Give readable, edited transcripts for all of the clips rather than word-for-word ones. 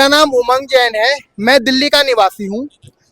मेरा नाम उमंग जैन है। मैं दिल्ली का निवासी हूँ।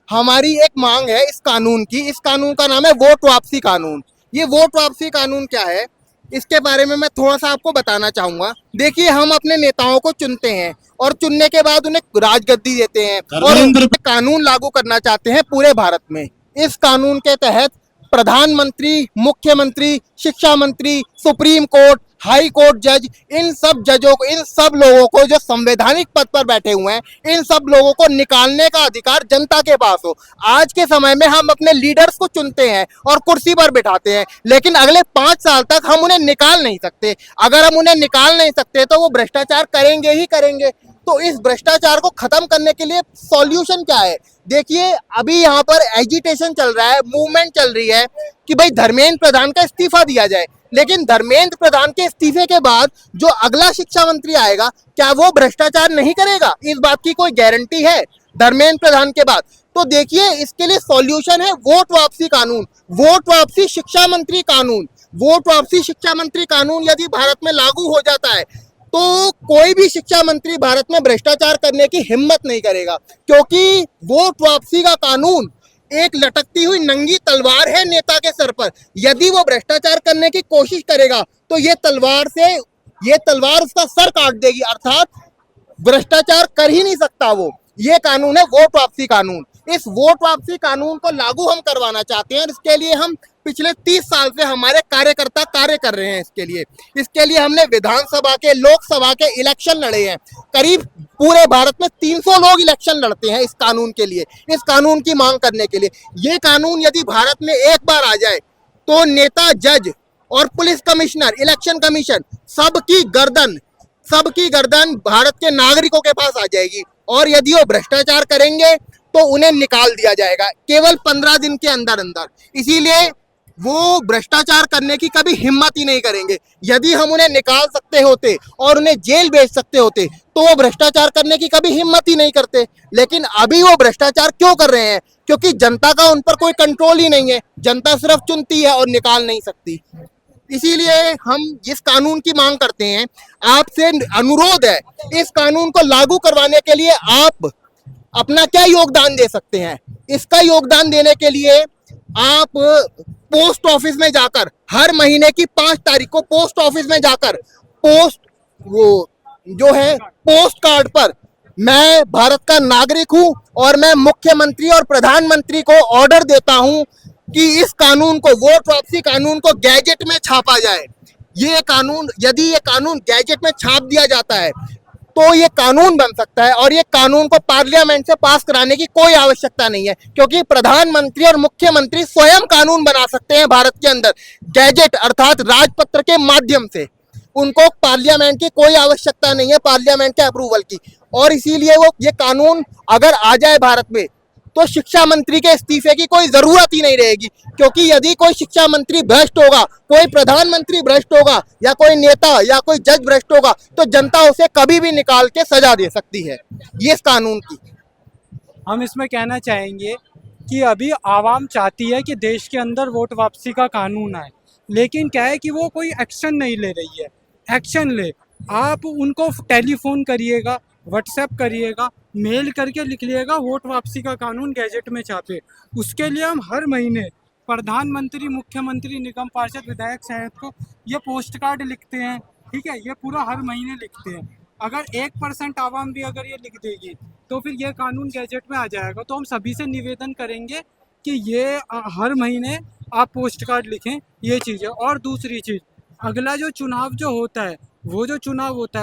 हमारी एक मांग है इस कानून की। इस कानून का नाम है वोट वापसी कानून। ये वोट वापसी कानून क्या है, इसके बारे में मैं थोड़ा सा आपको बताना चाहूंगा। देखिए, हम अपने नेताओं को चुनते हैं और चुनने के बाद उन्हें राजगद्दी देते हैं और कानून लागू करना चाहते हैं पूरे भारत में। इस कानून के तहत प्रधानमंत्री, मुख्यमंत्री, शिक्षा मंत्री, सुप्रीम कोर्ट, हाई कोर्ट जज, इन सब जजों को, इन सब लोगों को जो संवैधानिक पद पर बैठे हुए हैं, इन सब लोगों को निकालने का अधिकार जनता के पास हो। आज के समय में हम अपने लीडर्स को चुनते हैं और कुर्सी पर बिठाते हैं, लेकिन अगले 5 साल तक हम उन्हें निकाल नहीं सकते। अगर हम उन्हें निकाल नहीं सकते तो वो भ्रष्टाचार करेंगे ही करेंगे। तो इस भ्रष्टाचार को खत्म करने के लिए सॉल्यूशन क्या है? देखिए, अभी यहाँ पर एजिटेशन चल रहा है, मूवमेंट चल रही है कि भाई धर्मेंद्र प्रधान का इस्तीफा दिया जाए। लेकिन धर्मेंद्र प्रधान के इस्तीफे के बाद जो अगला शिक्षा मंत्री आएगा, क्या वो भ्रष्टाचार नहीं करेगा? इस बात की कोई गारंटी है धर्मेंद्र प्रधान के बाद? तो देखिए, इसके लिए सॉल्यूशन है वोट वापसी कानून, वोट वापसी शिक्षा मंत्री कानून। वोट वापसी शिक्षा मंत्री कानून यदि भारत में लागू हो जाता है तो कोई भी शिक्षा मंत्री भारत में भ्रष्टाचार करने की हिम्मत नहीं करेगा, क्योंकि वोट वापसी का कानून एक लटकती हुई नंगी तलवार है नेता के सर पर। यदि वो भ्रष्टाचार करने की कोशिश करेगा तो ये तलवार उसका सर काट देगी, अर्थात भ्रष्टाचार कर ही नहीं सकता वो। ये कानून है वोट वापसी कानून। इस वोट वापसी कानून को लागू हम करवाना चाहते हैं और इसके लिए हम पिछले 30 साल से हमारे कार्यकर्ता कार्य कर रहे हैं। इसके लिए हमने विधानसभा के, लोकसभा के इलेक्शन लड़े हैं। करीब पूरे भारत में 300 लोग इलेक्शन लड़ते हैं इस कानून के लिए, इस कानून की मांग करने के लिए। ये कानून यदि भारत में एक बार आ जाए तो नेता, जज और पुलिस कमिश्नर, इलेक्शन कमीशन, सबकी गर्दन भारत के नागरिकों के पास आ जाएगी और यदि वो भ्रष्टाचार करेंगे तो उन्हें निकाल दिया जाएगा केवल 15 दिन के अंदर अंदर। इसीलिए वो भ्रष्टाचार करने की कभी हिम्मत ही नहीं करेंगे। यदि हम उन्हें निकाल सकते होते और उन्हें जेल भेज सकते होते तो वो भ्रष्टाचार करने की कभी हिम्मत ही नहीं करते। लेकिन अभी वो भ्रष्टाचार क्यों कर रहे हैं? क्योंकि जनता का उन पर कोई कंट्रोल ही नहीं है। जनता सिर्फ चुनती है और निकाल नहीं सकती। इसीलिए हम इस कानून की मांग करते हैं। आपसे अनुरोध है, इस कानून को लागू करवाने के लिए आप अपना क्या योगदान दे सकते हैं? इसका योगदान देने के लिए आप पोस्ट ऑफिस में जाकर हर महीने की 5 तारीख को पोस्ट ऑफिस में जाकर पोस्ट कार्ड पर मैं भारत का नागरिक हूं और मैं मुख्यमंत्री और प्रधानमंत्री को ऑर्डर देता हूं कि इस कानून को, वोट वापसी कानून को गैजेट में छापा जाए। यदि ये कानून गैजेट में छाप दिया जाता है तो ये कानून बन सकता है और ये कानून को पार्लियामेंट से पास कराने की कोई आवश्यकता नहीं है, क्योंकि प्रधानमंत्री और मुख्यमंत्री स्वयं कानून बना सकते हैं भारत के अंदर गैजेट अर्थात राजपत्र के माध्यम से। उनको पार्लियामेंट की कोई आवश्यकता नहीं है, पार्लियामेंट के अप्रूवल की। और इसीलिए ये कानून अगर आ जाए भारत में तो शिक्षा मंत्री के इस्तीफे की कोई जरूरत ही नहीं रहेगी, क्योंकि यदि कोई शिक्षा मंत्री भ्रष्ट होगा, कोई प्रधानमंत्री भ्रष्ट होगा या कोई नेता या कोई जज भ्रष्ट होगा तो जनता उसे कभी भी निकाल के सजा दे सकती है ये इस कानून की। हम इसमें कहना चाहेंगे कि अभी आवाम चाहती है कि देश के अंदर वोट वापसी का कानून आए, लेकिन क्या है कि वो कोई एक्शन नहीं ले रही है। एक्शन ले, आप उनको टेलीफोन करिएगा, व्हाट्सएप करिएगा, मेल करके लिख लिएगा वोट वापसी का कानून गैजेट में छापे। उसके लिए हम हर महीने प्रधानमंत्री, मुख्यमंत्री, निगम पार्षद, विधायक सहित को ये पोस्ट कार्ड लिखते हैं। ठीक है, ये पूरा हर महीने लिखते हैं। अगर 1% आवाम भी अगर ये लिख देगी तो फिर ये कानून गैजेट में आ जाएगा। तो हम सभी से निवेदन करेंगे कि ये हर महीने आप पोस्ट कार्ड लिखें, ये चीज़ है। और दूसरी चीज़, अगला जो चुनाव जो होता है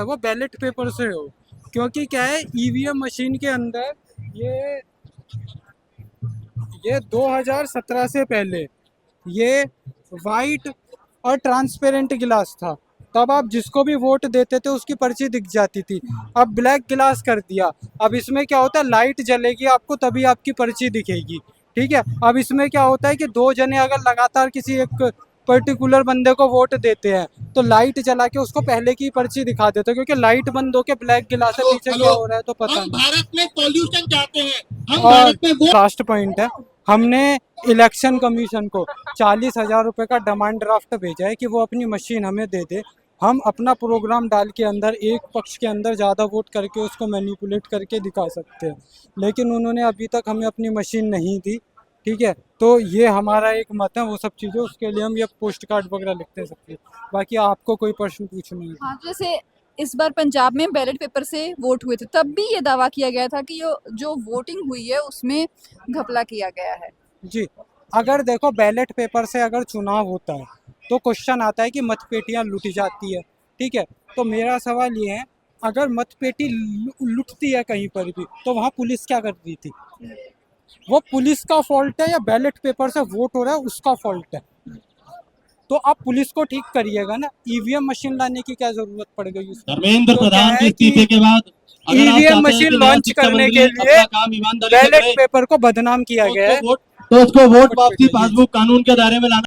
वो बैलेट पेपर से हो, क्योंकि क्या है ईवीएम मशीन के अंदर ये 2017 से पहले ये वाइट और ट्रांसपेरेंट गिलास था। तब आप जिसको भी वोट देते थे उसकी पर्ची दिख जाती थी। अब ब्लैक गिलास कर दिया। अब इसमें क्या होता है, लाइट जलेगी आपको तभी आपकी पर्ची दिखेगी। ठीक है, अब इसमें क्या होता है कि 2 जने अगर लगातार किसी एक पर्टिकुलर बंदे को वोट देते हैं तो लाइट जला के उसको पहले की पर्ची दिखा देते हैं, क्योंकि लाइट बंद होके ब्लैक गिलास से पीछे क्या हो रहा है तो पता नहीं। भारत में सॉल्यूशन चाहते हैं। और लास्ट पॉइंट है, हमने इलेक्शन कमीशन को 40,000 रुपये का डिमांड ड्राफ्ट भेजा है कि वो अपनी मशीन हमें दे दे, हम अपना प्रोग्राम डाल के अंदर एक पक्ष के अंदर ज़्यादा वोट करके उसको मैनिपुलेट करके दिखा सकते हैं, लेकिन उन्होंने अभी तक हमें अपनी मशीन नहीं दी। ठीक है, तो ये हमारा एक मत है, वो सब चीज़ें उसके लिए हम ये पोस्ट कार्ड वगैरह लिखते सकते हैं। बाकी आपको कोई प्रश्न पूछना है? हाँ, जैसे इस बार पंजाब में बैलेट पेपर से वोट हुए थे, तब भी ये दावा किया गया था कि जो वोटिंग हुई है उसमें घपला किया गया है। जी, अगर देखो बैलेट पेपर से अगर चुनाव होता है तो क्वेश्चन आता है कि मतपेटियां लूटी जाती है। ठीक है, तो मेरा सवाल ये है, अगर मतपेटी लुटती है कहीं पर भी तो वहाँ पुलिस क्या कर रही थी? वो पुलिस का फॉल्ट है या बैलेट पेपर से वोट हो रहा है उसका फॉल्ट है? तो आप पुलिस को ठीक करिएगा ना, ईवीएम मशीन लाने की क्या जरूरत पड़ गई उसमें? धर्मेंद्र तो क्या प्रधान के है कि इस्तीफे के बाद अगर आप ईवीएम चाहते हैं मशीन कि नया लॉन्च शिक्षा करने मंत्री के लिए अपना काम ईमानदारी से बैलेट करे, पेपर को बदनाम किया गया है। तो उसको वोट वापसी पासबुक कानून के दायरे में लाना